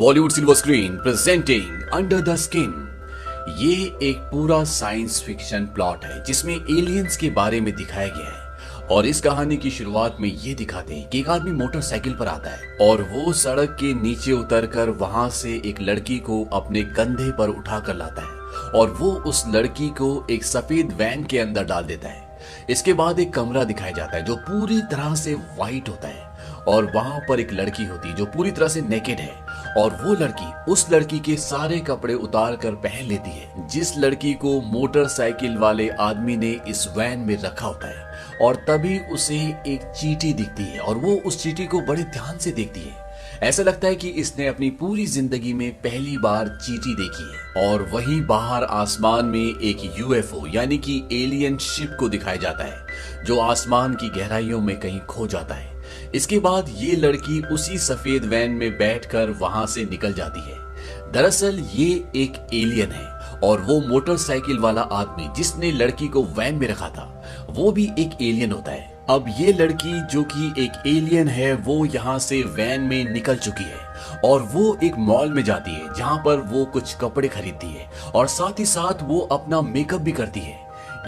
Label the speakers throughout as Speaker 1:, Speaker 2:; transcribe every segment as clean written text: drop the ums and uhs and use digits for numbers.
Speaker 1: Bollywood silver screen presenting under the skin. ये एक पूरा साइंस फिक्शन प्लॉट है जिसमें एलियंस के बारे में दिखाया गया है। और इस कहानी की शुरुआत में ये दिखाते हैं कि एक आदमी मोटरसाइकिल पर आता है और वो सड़क के नीचे उतरकर वहां से एक लड़की को अपने कंधे पर उठाकर लाता है और वो उस लड़की को एक सफेद वैन के अंदर डाल देता है। इसके बाद एक कमरा दिखाया जाता है जो पूरी तरह से व्हाइट होता है और वहां पर एक लड़की होती है जो पूरी तरह से नेकेड है और वो लड़की उस लड़की के सारे कपड़े उतार कर पहन लेती है जिस लड़की को मोटरसाइकिल वाले आदमी ने इस वैन में रखा होता है। और तभी उसे एक चींटी दिखती है और वो उस चींटी को बड़े ध्यान से देखती है। ऐसा लगता है कि इसने अपनी पूरी जिंदगी में पहली बार चींटी देखी है। और वहीं बाहर आसमान में एक यूएफओ यानी कि एलियन शिप को दिखाया जाता है जो आसमान की गहराइयों में कहीं खो जाता है। इसके बाद ये लड़की उसी सफेद वैन में बैठकर वहां से निकल जाती है। दरअसल ये एक एलियन है और वो मोटरसाइकिल वाला आदमी जिसने लड़की को वैन में रखा था वो भी एक एलियन होता है। अब ये लड़की जो कि एक एलियन है वो यहाँ से वैन में निकल चुकी है और वो एक मॉल में जाती है जहाँ पर वो कुछ कपड़े खरीदती है और साथ ही साथ वो अपना मेकअप भी करती है।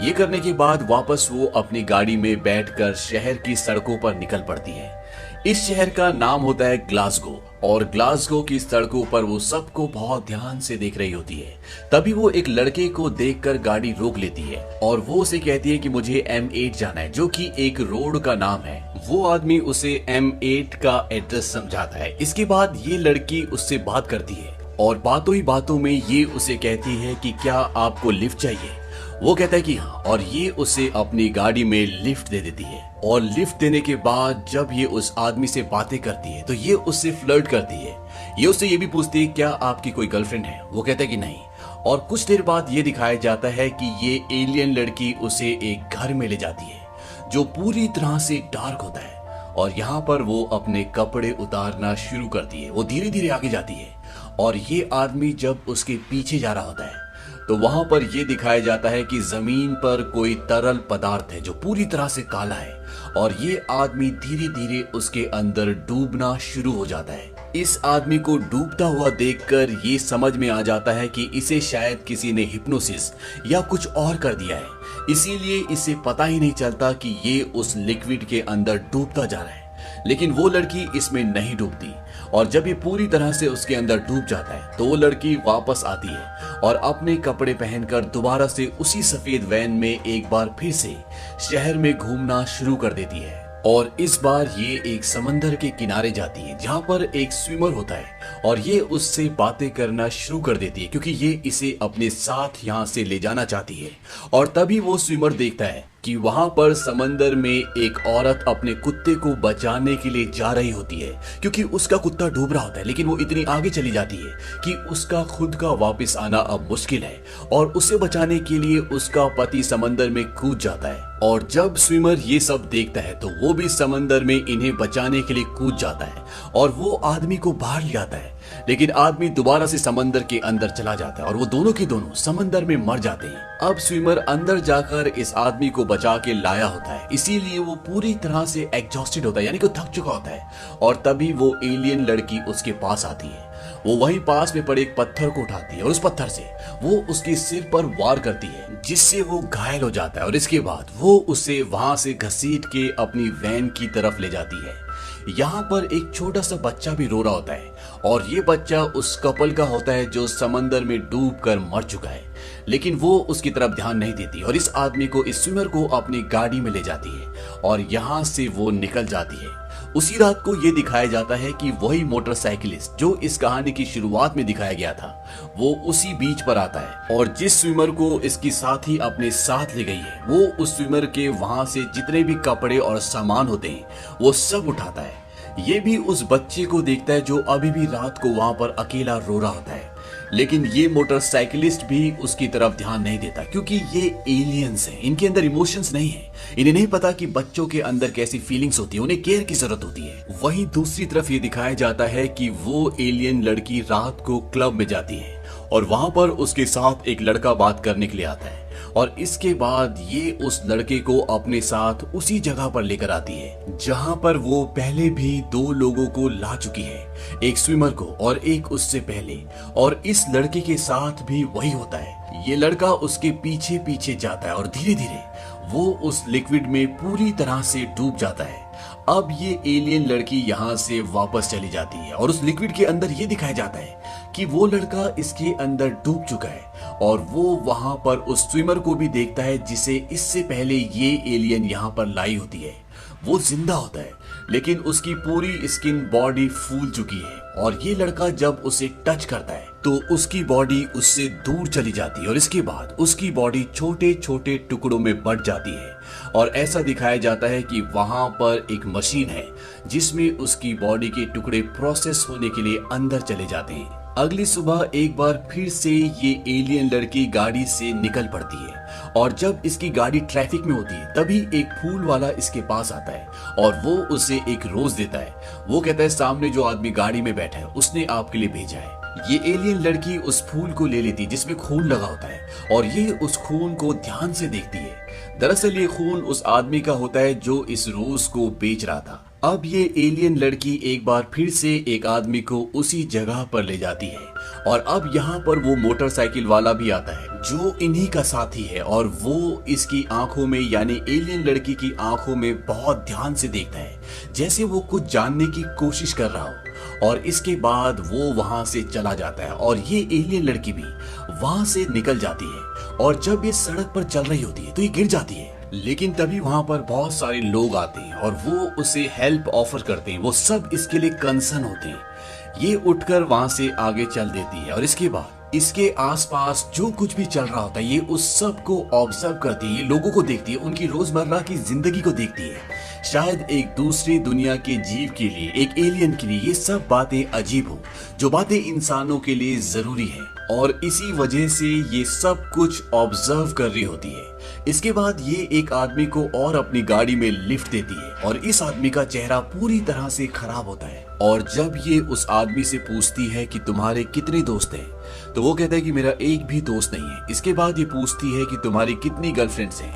Speaker 1: ये करने के बाद वापस वो अपनी गाड़ी में बैठकर शहर की सड़कों पर निकल पड़ती है। इस शहर का नाम होता है ग्लासगो और ग्लासगो की सड़कों पर वो सबको बहुत ध्यान से देख रही होती है। तभी वो एक लड़के को देखकर गाड़ी रोक लेती है और वो उसे कहती है कि मुझे M8 जाना है जो कि एक रोड का नाम है। वो आदमी उसे M8 का एड्रेस समझाता है। इसके बाद ये लड़की उससे बात करती है और बातों ही बातों में ये उसे कहती है कि क्या आपको लिफ्ट चाहिए। वो कहता है कि हाँ और ये उसे अपनी गाड़ी में लिफ्ट दे देती है। और लिफ्ट देने के बाद जब ये उस आदमी से बातें करती है तो ये उससे फ्लर्ट करती है। ये उससे ये भी पूछती है क्या आपकी कोई गर्लफ्रेंड है। वो कहता है कि नहीं। और कुछ देर बाद ये दिखाया जाता है कि ये एलियन लड़की उसे एक घर में ले जाती है जो पूरी तरह से डार्क होता है और यहाँ पर वो अपने कपड़े उतारना शुरू करती है। वो धीरे धीरे आगे जाती है और ये आदमी जब उसके पीछे जा रहा होता है तो वहां पर यह दिखाया जाता है कि जमीन पर कोई तरल पदार्थ है जो पूरी तरह से काला है और ये आदमी धीरे धीरे उसके अंदर डूबना शुरू हो जाता है। इस आदमी को डूबता हुआ देखकर ये समझ में आ जाता है कि इसे शायद किसी ने हिप्नोसिस या कुछ और कर दिया है, इसीलिए इसे पता ही नहीं चलता कि ये उस लिक्विड के अंदर डूबता जा रहा है। लेकिन वो लड़की इसमें नहीं डूबती और जब ये पूरी तरह से उसके अंदर डूब जाता है तो वो लड़की वापस आती है और अपने कपड़े पहनकर दोबारा से उसी सफेद वैन में एक बार फिर से शहर में घूमना शुरू कर देती है। और इस बार ये एक समंदर के किनारे जाती है जहाँ पर एक स्विमर होता है और ये उससे बातें करना शुरू कर देती है क्योंकि ये इसे अपने साथ यहाँ से ले जाना चाहती है। और तभी वो स्विमर देखता है कि वहां पर समंदर में एक औरत अपने कुत्ते को बचाने के लिए जा रही होती है क्योंकि उसका कुत्ता डूब रहा होता है। लेकिन वो इतनी आगे चली जाती है कि उसका खुद का वापस आना अब मुश्किल है और उसे बचाने के लिए उसका पति समंदर में कूद जाता है। और जब स्विमर ये सब देखता है तो वो भी समंदर में इन्हें बचाने के लिए कूद जाता है और वो आदमी को बाहर ले आता है। लेकिन आदमी दोबारा से समंदर के अंदर चला जाता है और वो दोनों के दोनों समंदर में मर जाते हैं। अब स्विमर अंदर जाकर इस आदमी को बचा के लाया होता है, इसीलिए वो पूरी तरह से एग्जॉस्टेड होता है यानी कि थक चुका होता है। और तभी वो एलियन लड़की उसके पास आती है। वो वहीं पास में पड़े एक पत्थर को उठाती है और उस पत्थर से वो उसके सिर पर वार करती है जिससे वो घायल हो जाता है। और इसके बाद वो उसे वहां से घसीट के अपनी वैन की तरफ ले जाती है। यहाँ पर एक छोटा सा बच्चा भी रो रहा होता है और ये बच्चा उस कपल का होता है जो समंदर में डूबकर मर चुका है। लेकिन वो उसकी तरफ ध्यान नहीं देती और इस आदमी को, इस स्विमर को अपनी गाड़ी में ले जाती है और यहाँ से वो निकल जाती है। उसी रात को ये दिखाया जाता है कि वही मोटरसाइकिलिस्ट जो इस कहानी की शुरुआत में दिखाया गया था वो उसी बीच पर आता है और जिस स्विमर को इसकी साथी अपने साथ ले गई है वो उस स्विमर के वहां से जितने भी कपड़े और सामान होते हैं वो सब उठाता है। ये भी उस बच्चे को देखता है जो अभी भी रात को वहां पर अकेला रो रहा होता है। लेकिन ये मोटरसाइकिलिस्ट भी उसकी तरफ ध्यान नहीं देता क्योंकि ये एलियंस हैं, इनके अंदर इमोशंस नहीं है। इन्हें नहीं पता कि बच्चों के अंदर कैसी फीलिंग्स होती है, उन्हें केयर की जरूरत होती है। वहीं दूसरी तरफ ये दिखाया जाता है कि वो एलियन लड़की रात को क्लब में जाती है और वहां पर उसके साथ एक लड़का बात करने के लिए आता है और इसके बाद ये उस लड़के को अपने साथ उसी जगह पर लेकर आती है जहां पर वो पहले भी 2 लोगों को ला चुकी है, एक स्विमर को और एक उससे पहले। और इस लड़के के साथ भी वही होता है, ये लड़का उसके पीछे पीछे जाता है और धीरे धीरे वो उस लिक्विड में पूरी तरह से डूब जाता है। अब ये एलियन लड़की यहाँ से वापस चली जाती है और उस लिक्विड के अंदर ये दिखाया जाता है कि वो लड़का इसके अंदर डूब चुका है और वो वहां पर उस स्विमर को भी देखता है जिसे इससे पहले ये एलियन यहाँ पर लाई होती है। वो जिंदा होता है लेकिन उसकी पूरी स्किन बॉडी फूल चुकी है और ये लड़का जब उसे टच करता है तो उसकी बॉडी उससे दूर चली जाती है और इसके बाद उसकी बॉडी छोटे छोटे टुकड़ों में बंट जाती है। और ऐसा दिखाया जाता है कि वहां पर एक मशीन है जिसमें उसकी बॉडी के टुकड़े प्रोसेस होने के लिए अंदर चले जाते हैं। अगली सुबह एक बार फिर से ये एलियन लड़की गाड़ी से निकल पड़ती है और जब इसकी गाड़ी ट्रैफिक में होती है तभी एक फूल वाला इसके पास आता है और वो उसे एक रोज देता है। वो कहता है सामने जो आदमी गाड़ी में बैठा है उसने आपके लिए भेजा है। ये एलियन लड़की उस फूल को ले लेती है जिसमें खून लगा होता है और ये उस खून को ध्यान से देखती है। दरअसल ये खून उस आदमी का होता है जो इस रोज को बेच रहा था। अब ये एलियन लड़की एक बार फिर से एक आदमी को उसी जगह पर ले जाती है और अब यहाँ पर वो मोटरसाइकिल वाला भी आता है जो इन्हीं का साथी है और वो इसकी आंखों में यानी एलियन लड़की की आंखों में बहुत ध्यान से देखता है जैसे वो कुछ जानने की कोशिश कर रहा हो। और इसके बाद वो वहां से चला जाता है और ये एलियन लड़की भी वहां से निकल जाती है और जब ये सड़क पर चल रही होती है तो ये गिर जाती है। लेकिन तभी वहां पर बहुत सारे लोग आते हैं और वो उसे हेल्प ऑफर करते हैं। वो सब इसके लिए कंसर्न होते हैं। ये उठकर वहां से आगे चल देती है और इसके बाद इसके आसपास जो कुछ भी चल रहा होता है ये उस सब को ऑब्जर्व करती है, ये लोगों को देखती है, उनकी रोजमर्रा की जिंदगी को देखती है। शायद एक दूसरी दुनिया के जीव के लिए, एक एलियन के लिए ये सब बातें अजीब हो, जो बातें इंसानों के लिए जरूरी है और इसी वजह से ये सब कुछ ऑब्जर्व कर रही होती है। इसके बाद ये एक आदमी को और अपनी गाड़ी में लिफ्ट देती है और इस आदमी का चेहरा पूरी तरह से खराब होता है। और जब ये उस आदमी से पूछती है कि तुम्हारे कितने दोस्त हैं, तो वो कहता है कि मेरा एक भी दोस्त नहीं है। इसके बाद ये पूछती है कि तुम्हारी कितनी गर्लफ्रेंड्स हैं,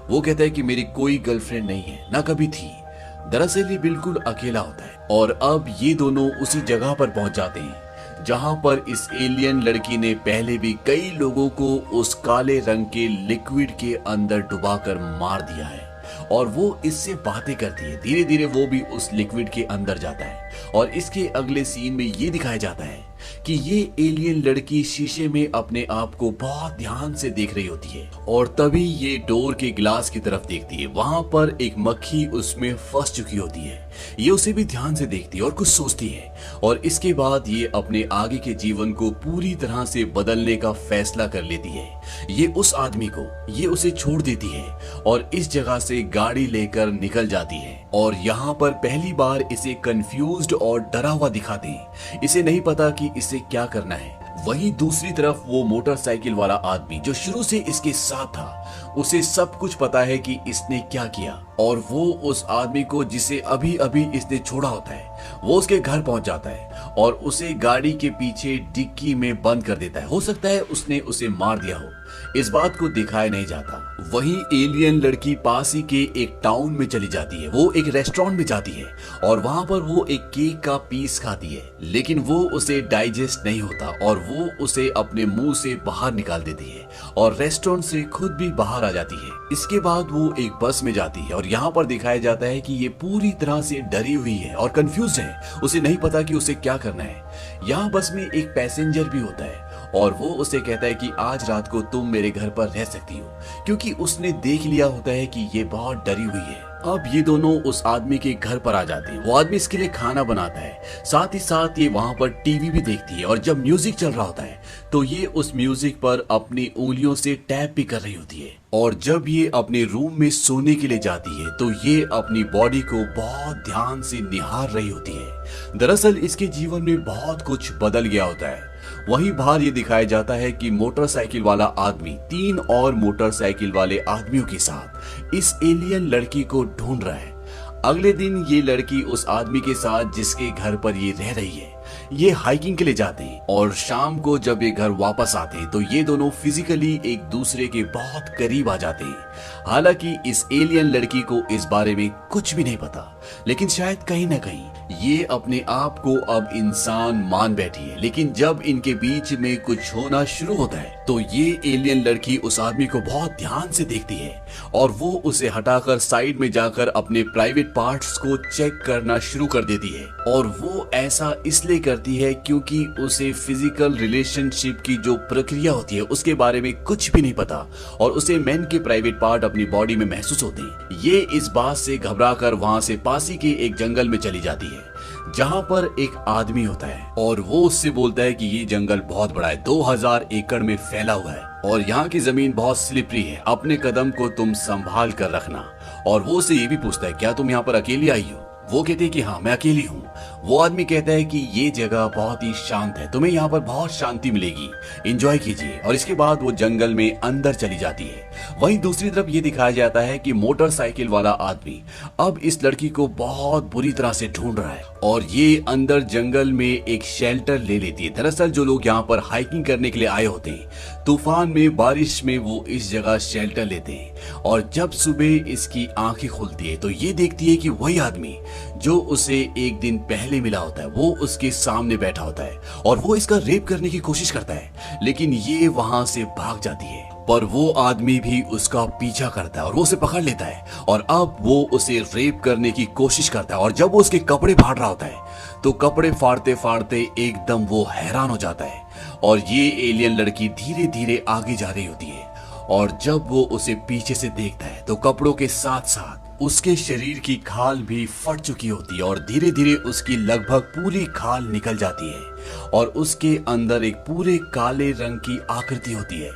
Speaker 1: वो कहता है कि मेरी कोई गर्लफ्रेंड नहीं है, ना कभी थी। दरअसल ये बिल्कुल अकेला होता है। और अब ये दोनों उसी जगह पर पहुंच जाते हैं जहां पर इस एलियन लड़की ने पहले भी कई लोगों को उस काले रंग के लिक्विड के अंदर डुबाकर मार दिया है और वो इससे बातें करती है। धीरे धीरे वो भी उस लिक्विड के अंदर जाता है और इसके अगले सीन में ये दिखाया जाता है कि ये एलियन लड़की शीशे में अपने आप को बहुत ध्यान से देख रही होती है और तभी ये डोर के ग्लास की तरफ देखती है। वहां पर एक मक्खी उसमें फंस चुकी होती है। ये उसे भी ध्यान से देखती है और कुछ सोचती है और इसके बाद ये अपने आगे के जीवन को पूरी तरह से बदलने का फैसला कर लेती है। ये उस आदमी को ये उसे छोड़ देती है और इस जगह से गाड़ी लेकर निकल जाती है। और यहाँ पर पहली बार इसे कंफ्यूज्ड और डरा हुआ दिखाते हैं। इसे नहीं पता कि इसे क्या करना है। वहीं दूसरी तरफ वो मोटरसाइकिल वाला आदमी जो शुरू से इसके साथ था, उसे सब कुछ पता है कि इसने क्या किया और वो उस आदमी को जिसे अभी अभी इसने छोड़ा होता है वो उसके घर पहुंच जाता है और उसे गाड़ी के पीछे डिक्की में बंद कर देता है। हो सकता है उसने उसे मार दिया हो, इस बात को दिखाया नहीं जाता। वहीं एलियन लड़की पास ही के एक टाउन में चली जाती है। वो एक रेस्टोरेंट में जाती है और वहां पर वो एक केक का पीस खाती है, लेकिन वो उसे डाइजेस्ट नहीं होता और वो उसे अपने मुंह से बाहर निकाल देती है और रेस्टोरेंट से खुद भी बाहर आ जाती है। इसके बाद वो एक बस में जाती है और यहाँ पर दिखाया जाता है कि ये पूरी तरह से डरी हुई है और कंफ्यूज है। उसे नहीं पता कि उसे क्या करना है। यहाँ बस में एक पैसेंजर भी होता है और वो उसे कहता है कि आज रात को तुम मेरे घर पर रह सकती हो, क्योंकि उसने देख लिया होता है कि ये बहुत डरी हुई है। अब ये दोनों उस आदमी के घर पर आ जाते हैं। वो आदमी इसके लिए खाना बनाता है, साथ ही साथ ये वहां पर टीवी भी देखती है और जब म्यूजिक चल रहा होता है तो ये उस म्यूजिक पर अपनी उंगलियों से टैप भी कर रही होती है। और जब ये अपने रूम में सोने के लिए जाती है तो ये अपनी बॉडी को बहुत ध्यान से निहार रही होती है। दरअसल इसके जीवन में बहुत कुछ बदल गया होता है। वहीं बाहर ये दिखाया जाता है कि मोटरसाइकिल वाला आदमी 3 और मोटरसाइकिल वाले आदमियों के साथ इस एलियन लड़की को ढूंढ रहा है। अगले दिन ये लड़की उस आदमी के साथ जिसके घर पर ये रह रही है, ये हाइकिंग के लिए जाते हैं और शाम को जब ये घर वापस आते हैं तो ये दोनों फिजिकली एक दूसरे के बहुत करीब आ जाते हैं। हालांकि इस एलियन लड़की को इस बारे में कुछ भी नहीं पता, लेकिन शायद कहीं ना कहीं ये अपने आप को अब इंसान मान बैठी है। लेकिन जब इनके बीच में कुछ होना शुरू होता है तो ये एलियन लड़की उस आदमी को बहुत ध्यान से देखती है और वो उसे हटाकर साइड में जाकर अपने प्राइवेट पार्ट्स को चेक करना शुरू कर देती है। और वो ऐसा इसलिए करती है क्योंकि उसे फिजिकल रिलेशनशिप की जो प्रक्रिया होती है उसके बारे में कुछ भी नहीं पता और उसे मेन के प्राइवेट पार्ट अपनी बॉडी में महसूस होते हैं। ये इस बात से घबराकर वहां से पासी के एक जंगल में चली जाती है जहां पर एक आदमी होता है और वो उससे बोलता है कि ये जंगल बहुत बड़ा है, 2000 एकड़ में फैला हुआ है और यहाँ की जमीन बहुत स्लिपरी है, अपने कदम को तुम संभाल कर रखना। और वो उससे ये भी पूछता है क्या तुम यहाँ पर अकेली आई हो? वो कहती है कि हाँ मैं अकेली हूँ। वो आदमी कहता है कि ये जगह बहुत ही शांत है, तुम्हें यहाँ पर बहुत शांति मिलेगी, एंजॉय कीजिए। और इसके बाद वो जंगल में अंदर चली जाती है। वहीं दूसरी तरफ ये दिखाया जाता है कि मोटरसाइकिल वाला आदमी अब इस लड़की को बहुत बुरी तरह से ढूंढ रहा है और ये अंदर जंगल में एक शेल्टर ले लेती है। दरअसल जो लोग यहाँ पर हाइकिंग करने के लिए आए होते हैं, तूफान में बारिश में वो इस जगह शेल्टर लेते हैं और जब सुबह इसकी आंखें खुलती है तो ये देखती है कि वही आदमी जो उसे एक दिन पहले मिला होता है वो उसके सामने बैठा होता है और वो इसका रेप करने की कोशिश करता है, लेकिन ये वहां से भाग जाती है। पर वो आदमी भी उसका पीछा करता है और वो उसे पकड़ लेता है और अब वो उसे रेप करने की कोशिश करता है। और जब वो उसके कपड़े फाड़ रहा होता है तो कपड़े फाड़ते फाड़ते एकदम वो हैरान हो जाता है और ये एलियन लड़की धीरे धीरे आगे जा रही होती है और जब वो उसे पीछे से देखता है तो कपड़ों के साथ साथ उसके शरीर की खाल भी फट चुकी होती है और धीरे धीरे उसकी लगभग पूरी खाल निकल जाती है और उसके अंदर एक पूरे काले रंग की आकृति होती है।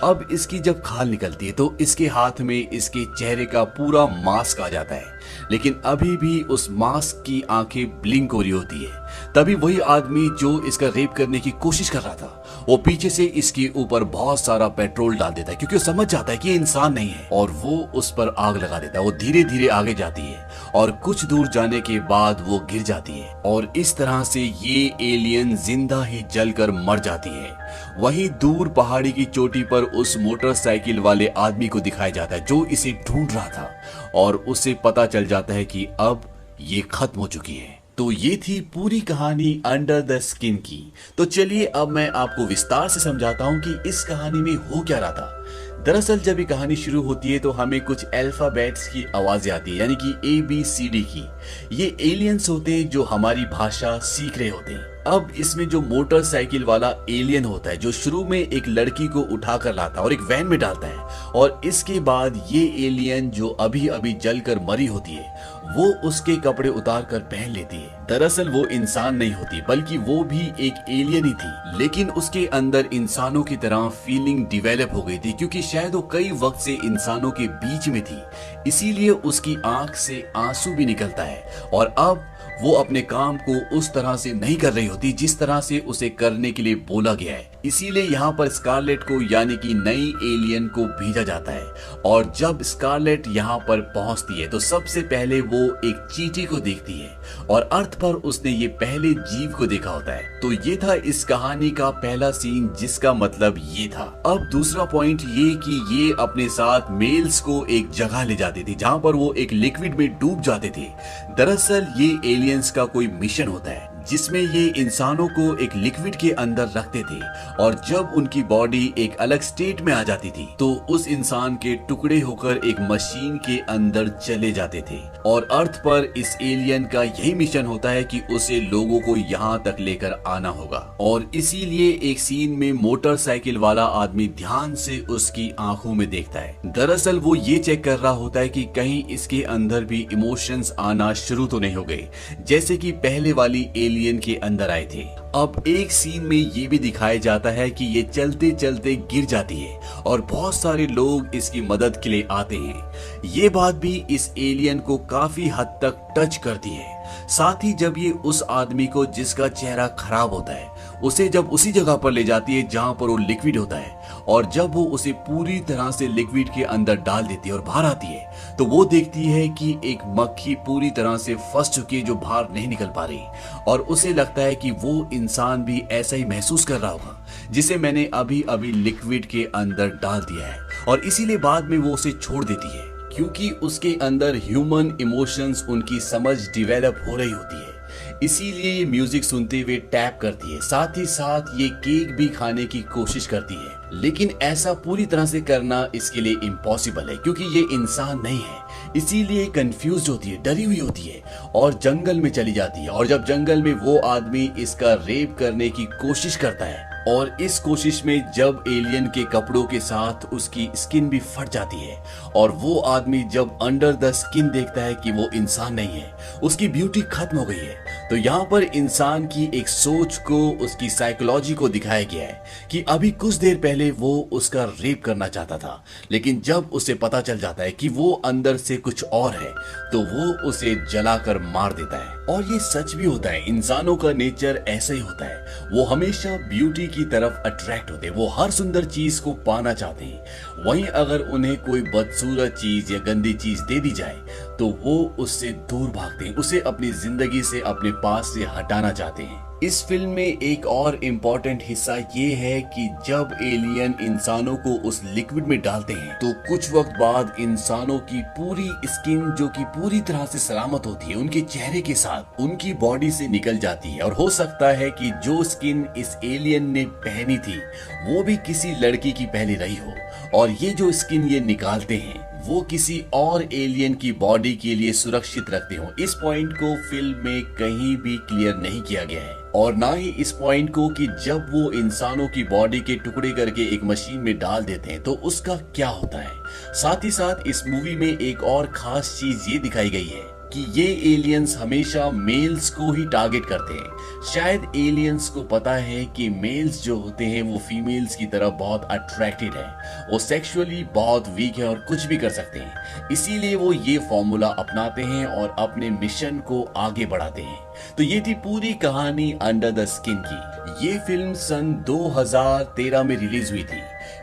Speaker 1: अब इसकी जब खाल निकलती है तो इसके हाथ में इसके चेहरे का पूरा मास्क आ जाता है, लेकिन अभी भी उस मास्क की आंखें ब्लिंक हो रही होती है। तभी वही आदमी जो इसका रेप करने की कोशिश कर रहा था वो पीछे से इसके ऊपर बहुत सारा पेट्रोल डाल देता है क्योंकि वो समझ जाता है कि ये इंसान नहीं है और वो उस पर आग लगा देता है। वो धीरे धीरे आगे जाती है और कुछ दूर जाने के बाद वो गिर जाती है और इस तरह से ये एलियन जिंदा ही जलकर मर जाती है। वहीं दूर पहाड़ी की चोटी पर उस मोटरसाइकिल वाले आदमी को दिखाया जाता है जो इसे ढूंढ रहा था और उसे पता चल जाता है कि अब ये खत्म हो चुकी है। तो ये थी पूरी कहानी अंडर द स्किन की। तो चलिए अब मैं आपको विस्तार से समझाता हूँ कि इस कहानी में हो क्या रहा था। दरअसल जब ये कहानी शुरू होती है तो हमें कुछ अल्फाबेट्स की आवाजें आती है, यानी कि ABCD की। ये एलियंस होते हैं जो हमारी भाषा सीख रहे होते हैं। अब इसमें जो मोटरसाइकिल वाला एलियन होता है जो शुरू में एक लड़की को उठाकर लाता है और एक वैन में डालता है और इसके बाद ये एलियन जो अभी अभी जलकर मरी होती है वो उसके कपड़े उतार कर पहन लेती है। दरअसल वो इंसान नहीं होती बल्कि वो भी एक एलियन ही थी, लेकिन उसके अंदर इंसानों की तरह फीलिंग डेवलप हो गई थी क्योंकि शायद वो कई वक्त से इंसानों के बीच में थी, इसीलिए उसकी आंख से आंसू भी निकलता है और अब वो अपने काम को उस तरह से नहीं कर रही होती जिस तरह से उसे करने के लिए बोला गया है। इसीलिए यहाँ पर स्कारलेट को यानी कि नई एलियन को भेजा जाता है और जब स्कारलेट यहाँ पर पहुंचती है तो सबसे पहले वो एक चींटी को देखती है और अर्थ पर उसने ये पहले जीव को देखा होता है। तो ये था इस कहानी का पहला सीन जिसका मतलब ये था। अब दूसरा पॉइंट ये कि ये अपने साथ मेल्स को एक जगह ले जाती थी जहाँ पर वो एक लिक्विड में डूब जाते थे। दरअसल ये एलियंस का कोई मिशन होता है जिसमें ये इंसानों को एक लिक्विड के अंदर रखते थे और जब उनकी बॉडी एक अलग स्टेट में आ जाती थी तो उस इंसान के टुकड़े होकर एक मशीन के अंदर चले जाते थे। और अर्थ पर इस एलियन का यही मिशन होता है कि उसे लोगों को यहाँ तक लेकर आना होगा और इसीलिए एक सीन में मोटरसाइकिल वाला आदमी ध्यान से उसकी आंखों में देखता है। दरअसल वो ये चेक कर रहा होता है कि कहीं इसके अंदर भी इमोशंस आना शुरू तो नहीं हो गए जैसे कि पहले वाली एलियन के अंदर आए थे। अब एक सीन में ये भी दिखाया जाता है कि ये चलते चलते गिर जाती है और बहुत सारे लोग इसकी मदद के लिए आते हैं। ये बात भी इस एलियन को काफी हद तक टच करती है। साथ ही जब ये उस आदमी को जिसका चेहरा खराब होता है उसे जब उसी जगह पर ले जाती है जहां पर वो लिक्विड होता है और जब वो उसे पूरी तरह से लिक्विड के अंदर डाल देती है और बाहर आती है तो वो देखती है कि एक मक्खी पूरी तरह से फंस चुकी है जो बाहर नहीं निकल पा रही, और उसे लगता है कि वो इंसान भी ऐसा ही महसूस कर रहा होगा जिसे मैंने अभी अभी लिक्विड के अंदर डाल दिया है, और इसीलिए बाद में वो उसे छोड़ देती है क्योंकि उसके अंदर ह्यूमन इमोशंस, उनकी समझ डेवलप हो रही होती है। इसीलिए ये म्यूजिक सुनते हुए टैप करती है, साथ ही साथ ये केक भी खाने की कोशिश करती है, लेकिन ऐसा पूरी तरह से करना इसके लिए इम्पॉसिबल है क्योंकि ये इंसान नहीं है। इसीलिए कंफ्यूज होती है, डरी हुई होती है और जंगल में चली जाती है, और जब जंगल में वो आदमी इसका रेप करने की कोशिश करता है, और इस कोशिश में जब एलियन के कपड़ों के साथ उसकी स्किन भी फट जाती है, और वो आदमी जब अंडर द स्किन देखता है कि वो इंसान नहीं है, उसकी ब्यूटी खत्म हो गई है, तो यहाँ पर इंसान की एक सोच को, उसकी साइकोलॉजी को दिखाया गया है कि अभी कुछ देर पहले वो उसका रेप करना चाहता था, लेकिन जब उसे पता चल जाता है कि वो अंदर से कुछ और है तो वो उसे जलाकर मार देता है। और ये सच भी होता है, इंसानों का नेचर ऐसा ही होता है, वो हमेशा ब्यूटी की तरफ अट्रैक्ट होते हैं, वो हर सुंदर चीज को पाना चाहते हैं। वहीं अगर उन्हें कोई बदसूरत चीज या गंदी चीज दे दी जाए तो वो उससे दूर भागते हैं, उसे अपनी जिंदगी से, अपने पास से हटाना चाहते हैं। इस फिल्म में एक और इम्पोर्टेंट हिस्सा ये है कि जब एलियन इंसानों को उस लिक्विड में डालते हैं तो कुछ वक्त बाद इंसानों की पूरी स्किन, जो कि पूरी तरह से सलामत होती है, उनके चेहरे के साथ उनकी बॉडी से निकल जाती है, और हो सकता है कि जो स्किन इस एलियन ने पहनी थी वो भी किसी लड़की की पहनी रही हो, और ये जो स्किन ये निकालते हैं वो किसी और एलियन की बॉडी के लिए सुरक्षित रखते हो। इस पॉइंट को फिल्म में कहीं भी क्लियर नहीं किया गया है, और ना ही इस पॉइंट को कि जब वो इंसानों की बॉडी के टुकड़े करके एक मशीन में डाल देते हैं तो उसका क्या होता है। साथ ही साथ इस मूवी में एक और खास चीज ये दिखाई गई है कि ये एलियंस हमेशा मेल्स को ही टारगेट करते हैं। शायद एलियंस को पता है कि मेल्स जो होते हैं वो फीमेल्स की तरफ बहुत अट्रैक्टेड है, वो सेक्सुअली बहुत वीक है और कुछ भी कर सकते हैं, इसीलिए वो ये फॉर्मूला अपनाते हैं और अपने मिशन को आगे बढ़ाते हैं। तो ये थी पूरी कहानी अंडर द स्किन की। ये फिल्म सन 2013 में रिलीज हुई थी।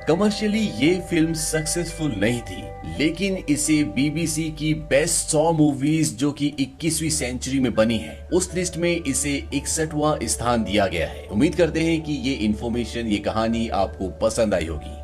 Speaker 1: कमर्शियली ये फिल्म सक्सेसफुल नहीं थी, लेकिन इसे बीबीसी की बेस्ट 100 मूवीज जो कि 21वीं सेंचुरी में बनी है उस लिस्ट में इसे 61वां स्थान दिया गया है। उम्मीद करते हैं कि ये इन्फॉर्मेशन, ये कहानी आपको पसंद आई होगी।